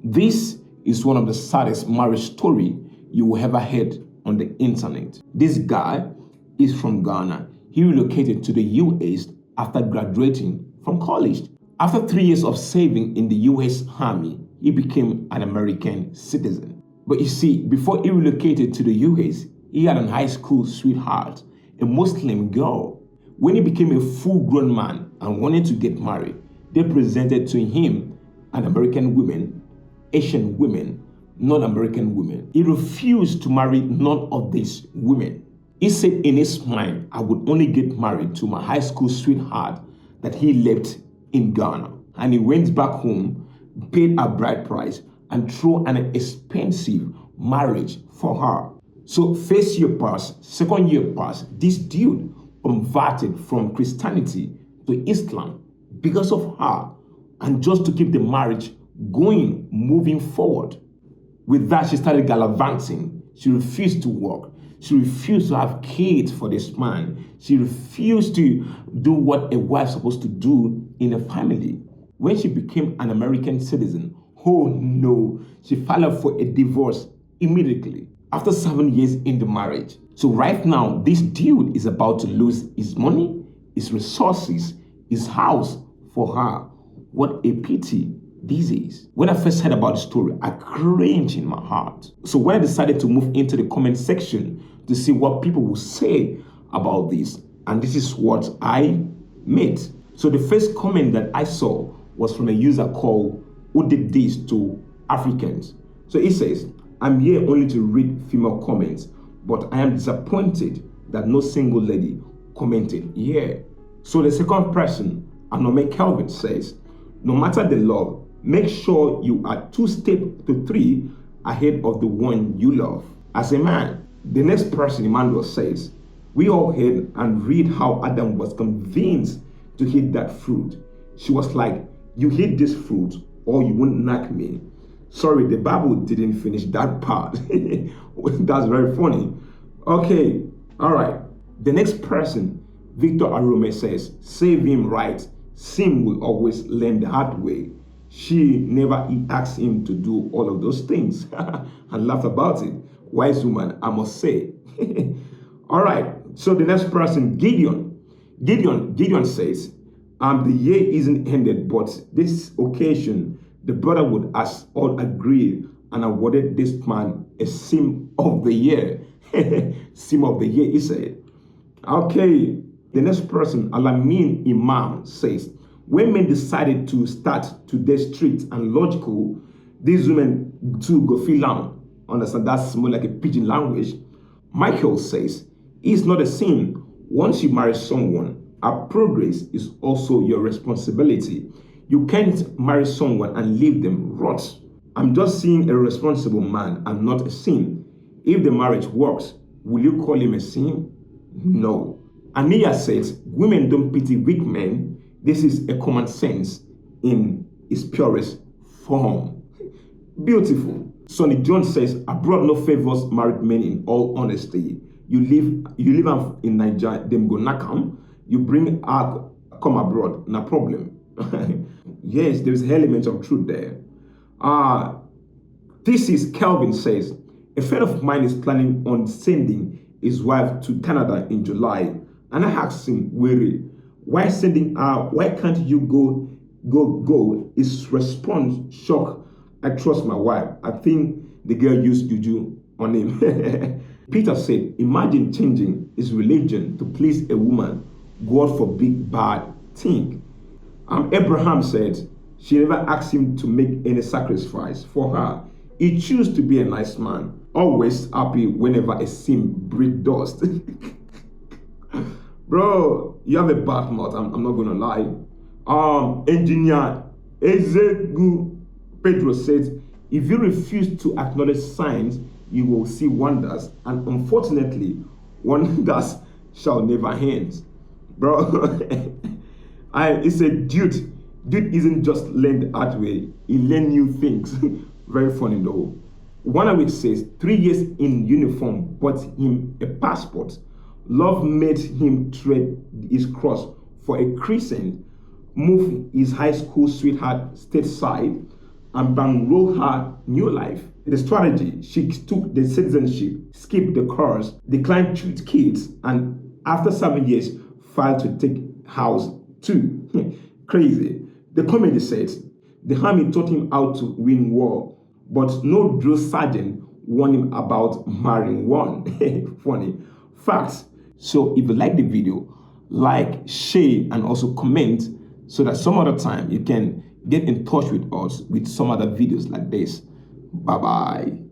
This is one of the saddest marriage story you will ever heard on the internet. This guy is from Ghana. He relocated to the US after graduating from college. After 3 years of serving in the US Army, he became an American citizen. But you see, before he relocated to the US, he had a high school sweetheart, a Muslim girl. When he became a full-grown man and wanted to get married, they presented to him an American woman, Asian women, non-American women. He refused to marry none of these women. He said in his mind, I would only get married to my high school sweetheart that he left in Ghana. And he went back home, paid a bride price, and threw an expensive marriage for her. So first year passed, second year passed, this dude converted from Christianity to Islam because of her, and just to keep the marriage going, moving forward. With that, she started gallivanting. She refused to work. She refused to have kids for this man. She refused to do what a wife's supposed to do in a family. When she became an American citizen, oh no, she filed for a divorce immediately after 7 years in the marriage. So right now, this dude is about to lose his money, his resources, his house for her. What a pity this is. When I first heard about the story, I cringed in my heart. So when I decided to move into the comment section to see what people will say about this, and this is what I made. So the first comment that I saw was from a user called Who Did This to Africans. So he says, I'm here only to read female comments, but I am disappointed that no single lady commented here. So the second person, Anome Kelvin, says, no matter the law, make sure you are 2 steps to 3 ahead of the one you love. As a man, the next person, Emmanuel, says, we all heard and read how Adam was convinced to eat that fruit. She was like, you eat this fruit or you won't knock me. Sorry, the Bible didn't finish that part. That's very funny. Okay, all right. The next person, Victor Arume, says, save him right. Sim will always learn the hard way. She never asked him to do all of those things. I laugh about it. Wise woman, I must say. All right, so the next person, Gideon. Gideon says, the year isn't ended, but this occasion, the brother would us all agree and awarded this man a sim of the year. Sim of the year, he said. Okay, the next person, Alamin Imam, says, when men decided to start today's strict and logical, these women too go feel down. Understand, that's more like a pidgin language. Michael says, it's not a sin. Once you marry someone, our progress is also your responsibility. You can't marry someone and leave them rot. I'm just seeing a responsible man and not a sin. If the marriage works, will you call him a sin? No. Ania says, women don't pity weak men. This is a common sense in its purest form. Beautiful. Sonny Jones says, abroad no favors married men in all honesty. You live in Nigeria, them go nakam. You bring out, come abroad, no problem. Yes, there's elements of truth there. This is Kelvin says, a friend of mine is planning on sending his wife to Canada in July. And I asked him, why sending her? Why can't you go? His response, shock. I trust my wife. I think the girl used juju on him. Peter said, imagine changing his religion to please a woman. God forbid bad thing. Abraham said, she never asked him to make any sacrifice for her. He chose to be a nice man, always happy whenever a sin breathes dust. Bro, you have a bad mouth, I'm not gonna lie. Engineer Ezegu Pedro says, if you refuse to acknowledge signs, you will see wonders, and unfortunately, wonders shall never end. Bro, it's a dude. Dude isn't just learned the hard way, he learned new things. Very funny though. One of which says, 3 years in uniform bought him a passport. Love made him tread his cross for a crescent, move his high school sweetheart stateside, and bankroll her new life. The strategy, she took the citizenship, skipped the course, declined to treat kids, and after 7 years, filed to take house too. Crazy. The comedy says the army taught him how to win war, but no drill sergeant warned him about marrying one. Funny. Facts. So if you like the video, like, share, and also comment so that some other time you can get in touch with us with some other videos like this. Bye bye.